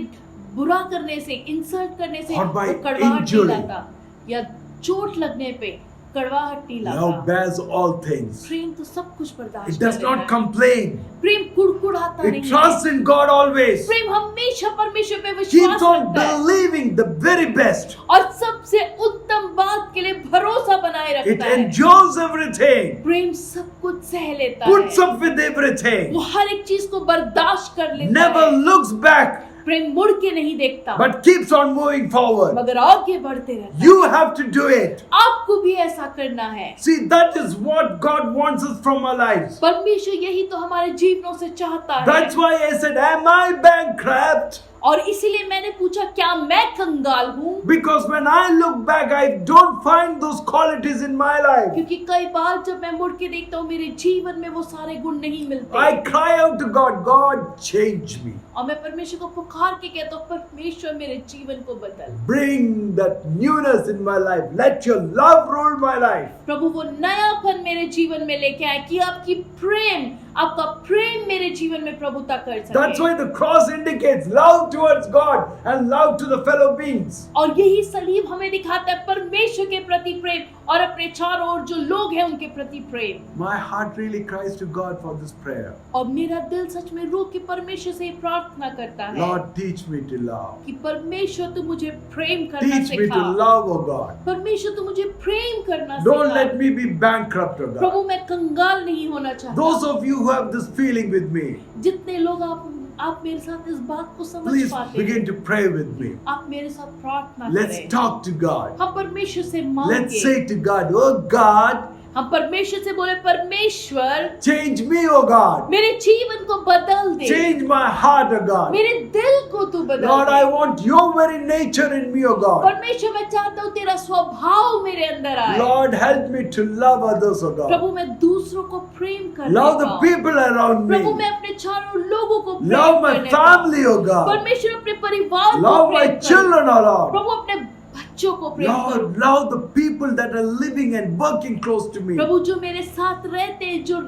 बुरा करने से, इंसल्ट करने से Or by वो कड़वाहट नहीं injury. लाता या चोट लगने पे कड़वाहट नहीं Love लाता। bears all things. प्रेम तो सब कुछ It बर्दाश्त does कर लेता not है। complain. प्रेम कुड़कुड़ाता It नहीं है। trusts in God always. प्रेम हमेशा परमेश्वर पे विश्वास Keeps on रखता है believing the very best. और सबसे उत्तम बात के लिए भरोसा बनाए It रखता है। endures everything. प्रेम सब कुछ सह लेता Puts है। up with everything. वो हर एक चीज को बर्दाश्त कर लेता Never है। looks back, प्रेम मुड़ के नहीं देखता but keeps on moving forward. मगर आगे बढ़ते रहता है। You have to do it. आपको भी ऐसा करना है। See, that is what God wants us from our lives. परमेश्वर यही तो हमारे जीवनों से चाहता है। That's why I said, am I bankrupt? और इसीलिए मैंने पूछा क्या मैं कंगाल हूँ? Because when I look back, I don't find those qualities in my life. क्योंकि कई बार जब मैं मुड़ के देखता हूँ मेरे जीवन में वो सारे गुण नहीं मिलते। I cry out to God, God, change me. और मैं परमेश्वर को पुकार के कहता हूँ परमेश्वर मेरे जीवन को बदल। Bring that newness in my life. Let your love rule my life. प्रभु वो नयापन मेरे जीवन में लेके आए कि आपका प्रेम मेरे जीवन में प्रभुता कर That's सके। why the cross indicates love towards God and love to the fellow beings. और यही सलीब हमें दिखाता है परमेश्वर के प्रति प्रेम और अपने चारों ओर जो लोग हैं उनके प्रति प्रेम। My heart really cries to God for this prayer. और मेरा दिल सच में रो के परमेश्वर से प्रार्थना करता है Lord, teach me to love. कि परमेश्वर तू मुझे प्रेम करना Teach me सिखा। to love, oh God. परमेश्वर तू मुझे प्रेम करना Don't सिखा। let me be bankrupt, oh God. प्रभु मैं कंगाल नहीं होना चाहता। Those of you who have this feeling with me, जितने लोग आप मेरे साथ इस बात को समझ please पाते begin हैं, to pray with me. आप मेरे साथ प्रार्थना Let's करें। talk to God. हम परमेश्वर से Let's मांगे। say to God, oh God, हम परमेश्वर से बोले परमेश्वर change me, oh God. मेरे जीवन को बदल दे। Change my heart, oh God. मेरे दिल को तू बदल Lord, they. I want your very nature in me, oh God. परमेश्वर मैं चाहता हूँ तेरा स्वभाव मेरे अंदर आए। Lord, help me to love others, oh God. प्रभु मैं दूसरों को प्रेम करने Love the पाऊं। people around प्रभु me. मैं अपने चारों लोगों को प्रेम Love my करने पाऊं। family, oh God. परमेश्वर अपने परिवार को Love my प्रेम कर। children, oh Lord. प्रभु अपने बच्चों को प्रेम करो। Lord, love the people that are living and working close to me. प्रभु जो मेरे साथ रहते हैं, जो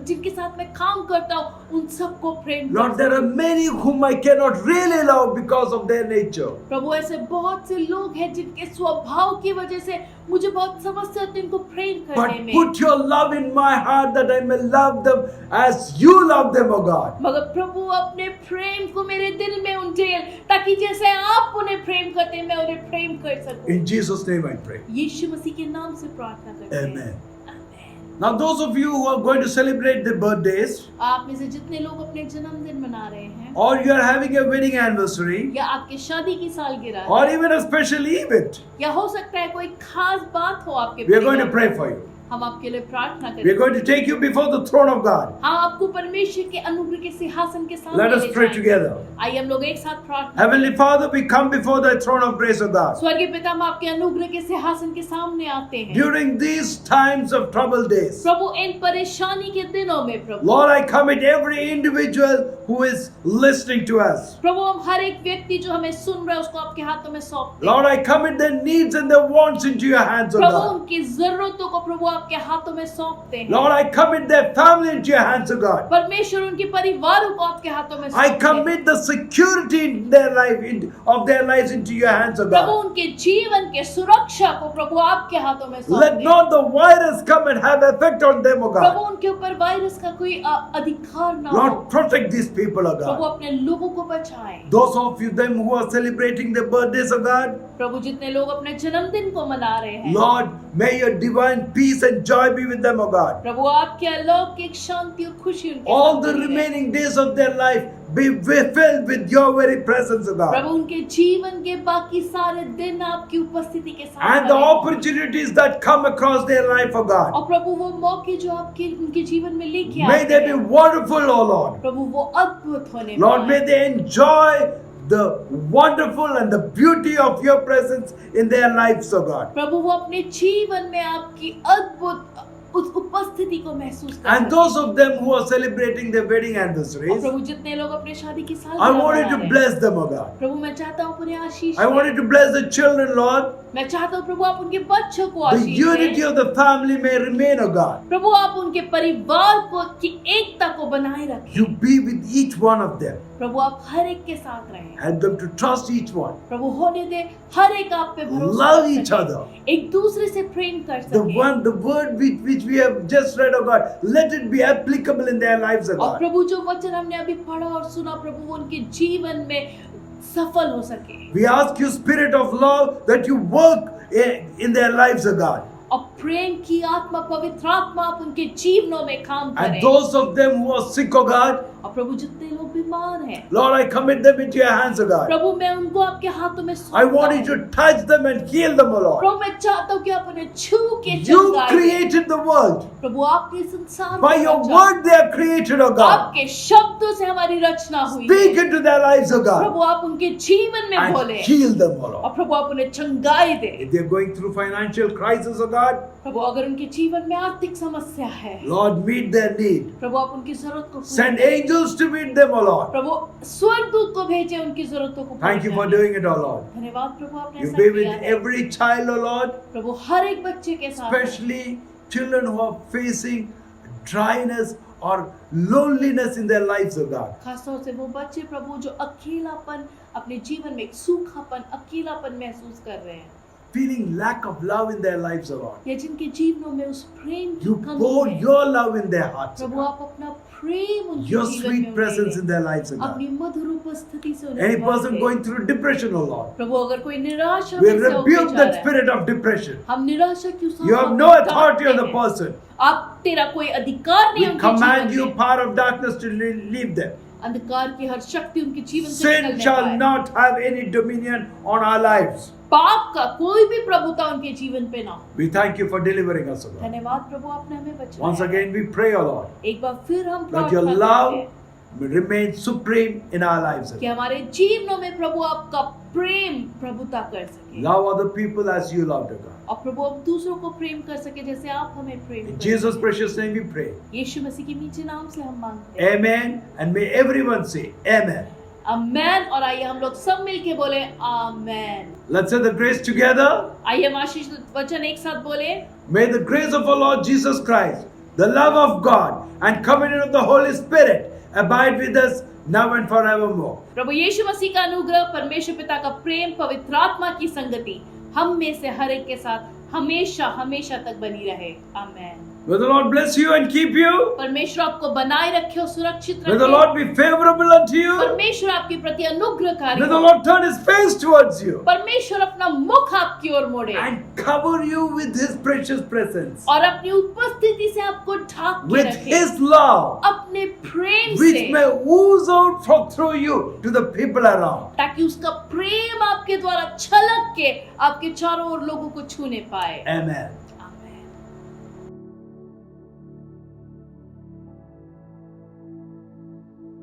जिनके साथ मैं काम करता हूँ उन सबको प्रेम Lord, कर। there are many whom I cannot really love because of their nature. प्रभु ऐसे बहुत से लोग हैं जिनके स्वभाव की वजह से मुझे बहुत समस्या होती है इनको प्रेम But करने में। put your love in my heart that I may love them as you love them, oh God. मगर प्रभु अपने प्रेम को मेरे दिल में उंडेल ताकि जैसे आप उन्हें प्रेम करते हैं मैं उन्हें प्रेम कर सकूं। In Jesus' name I pray. यीशु मसीह के नाम से प्रार्थना करते हैं। Amen. आमीन। Now, those of you who are going to celebrate their birthdays, आप में से जितने लोग अपने जन्मदिन मना रहे हैं or you are having a wedding anniversary, या आपके शादी की सालगिरह है, or even a special event, या हो सकता है कोई खास बात हो आपके we are going to परिवार pray for you. में, हम आपके लिए प्रार्थना We are करें। going to take you before the throne of God. हम आपको परमेश्वर के अनुग्रह के सिंहासन के सामने Let us ले pray जाएंगे। together. आइए हम लोग एक साथ प्रार्थना Heavenly Father, we come before the throne of grace of God. स्वर्गीय पिता हम आपके अनुग्रह के सिंहासन के सामने आते हैं। During these times of troubled days, प्रभु इन परेशानी के दिनों में प्रभु Lord, I commit every individual who is listening to us. प्रभु हम हर एक व्यक्ति जो हमें सुन रहा है उसको आपके हाथों में सौंपते हैं। Lord, I commit their needs and their wants into your hands, O Prabhu God. उनकी जरूरतों को प्रभु आपके हाथों में सौंपते हैं। Lord, I commit their family into your hands, O God. परमेश्वर उनके परिवारों को आपके हाथों में I सौंपते हैं। commit the security in their life, of their lives into your hands, O Prabhu God. उनके जीवन के सुरक्षा को प्रभु आपके हाथों में Let सौंपते हैं। not the virus come and have effect on them, O Prabhu God. उनके ऊपर वायरस का कोई अधिकार ना हो। Lord, protect these people, O Prabhu God. अपने लोगों को बचाएं। Those of you them who are celebrating their birthdays, O God. प्रभु जितने लोग अपने जन्मदिन को मना रहे हैं, Lord, may your divine peace and joy be with them, O God. प्रभु आपके अलौकिक शांति और खुशी उनके All साथ the बनी रहे। remaining days of their life be filled with your very presence, O Prabhu God. उनके जीवन के बाकी सारे दिन आपकी उपस्थिति के साथ And the भरे हों। opportunities that come across their life, O God. और प्रभु वो मौके जो आपके उनके जीवन में लेके May आते they be हैं, wonderful, O Lord. प्रभु वो अद्भुत होने Lord, पाएं। may they enjoy the wonderful and the beauty of your presence in their lives, O God. प्रभु वो अपने जीवन में आपकी अद्भुत उस उपस्थिति को महसूस कर And those of them who are celebrating their wedding और anniversaries, प्रभु जितने लोग अपने शादी की I सालगिरह want you मना to रहे हैं, bless them, O God. प्रभु मैं चाहता हूँ उन्हें आशीष I want you दें। to bless the children, Lord. मैं चाहता हूँ प्रभु आप उनके बच्चों को The आशीष unity दें। of the family may remain, O God. प्रभु आप उनके परिवार को की एकता को बनाए रखें। You be with each one of them. प्रभु आप हर एक के साथ रहें। Help them to trust each one. प्रभु होने दे हर एक आप पे भरोसा Love कर each सके, other. एक दूसरे से प्रेम कर The सके। word which we have just read, O God, let it be applicable in their lives, O और God. प्रभु जो वचन हमने अभी पढ़ा और सुना प्रभु वो उनके जीवन में सफल हो सके। We ask you, Spirit of love, that you work in their lives, O God. और प्रेम की आत्मा पवित्र आत्मा आप उनके जीवनों में काम And करें। those of them who are sick, O God, और प्रभु जितने लोग बीमार हैं Lord, I commit them into your hands, O God. प्रभु मैं उनको आपके हाथों में I सौंपता want you हूँ। to touch them and heal them, O Lord. प्रभु मैं चाहता हूँ कि आप उन्हें छू के You चमकाएं। created the world. प्रभु आपने संसार By को your रचा। word they are created, O God. आपके शब्दों से हमारी रचना हुई Speak है। into their lives, O God. प्रभु आप उनके जीवन में And बोले heal them, O और Lord. प्रभु आप उन्हें चंगाई दे। If they are going through financial crisis, O God, प्रभु अगर उनके जीवन में आर्थिक समस्या है Lord, meet their need. प्रभु आप उनकी जरूरत को पूरा Send करें। angels to meet them, O Lord. प्रभु स्वर्गदूत को भेजे उनकी जरूरतों को पूरा Thank you for करने। doing it, O Lord. धन्यवाद प्रभु आपने You ऐसा be किया with है। every child, O Lord, प्रभु हर एक बच्चे के साथ especially children who are facing dryness or loneliness in their lives, O God. खासतौर से वो बच्चे प्रभु जो अकेलापन अपने जीवन में एक सूखापन अकेलापन महसूस कर रहे हैं Feeling lack of love in their lives, O Lord. या जिनके जीवनों में उस प्रेम की You कमी pour है your love in their hearts, O Prabhu God. आप अपना प्रेम उनके Your जीवन sweet में presence in उतारिए। their lives, O God. अपनी मधुर उपस्थिति से उन्हें Any भर person दे। going through depression, O Lord, प्रभु अगर कोई निराशा we में से होके rebuke जा that रहा है spirit of depression. हम निराशा की उस You have आत्मा no को authority on डांटते the हैं। person. आप तेरा कोई अधिकार नहीं We उनके command जीवन you, में power of darkness, to leave them. अंधकार की हर शक्ति उनके जीवन से Sin निकलने shall पाए not have any dominion on our lives. पाप का कोई भी प्रभुता उनके जीवन पे ना हो। We thank you for delivering us, O God. धन्यवाद प्रभु आपने हमें बचाया Once again, we pray, O Lord, एक बार फिर हम that your प्रार्थना love करते हैं will remain supreme in our lives. O कि God. हमारे जीवनों में प्रभु आपका प्रेम प्रभुता कर सके Love other people as you loved, O God. और प्रभु आप दूसरों को प्रेम कर सके जैसे आप हमें प्रेम In करते Jesus' हैं। precious name we pray. यीशु मसीह के मीठे नाम से हम मांगते हैं Amen. And may everyone say, Amen. आमेन और आइए हम लोग सब मिलके बोले आमेन। Let's say the grace together. आइए हम आशीष वचन एक साथ बोले May the grace of our Lord Jesus Christ, the love of God, and communion of the Holy Spirit abide with us now and forevermore. प्रभु यीशु मसीह का अनुग्रह परमेश्वर पिता का प्रेम पवित्र आत्मा की संगति हम में से हर एक के साथ हमेशा हमेशा तक बनी रहे आमेन। May the Lord bless you and keep you. परमेश्वर आपको बनाए रखे और सुरक्षित May the रखे। Lord be favorable unto you. परमेश्वर आपके प्रति अनुग्रहकारी May the हो। Lord turn his face towards you परमेश्वर अपना मुख आपकी ओर मोड़े and cover you with his precious presence, और अपनी उपस्थिति से आपको ढाक के with रखे his love, अपने प्रेम which से may ooze out from through you to the people around. ताकि उसका प्रेम आपके द्वारा छलक के आपके चारों ओर लोगों को छूने पाए Amen.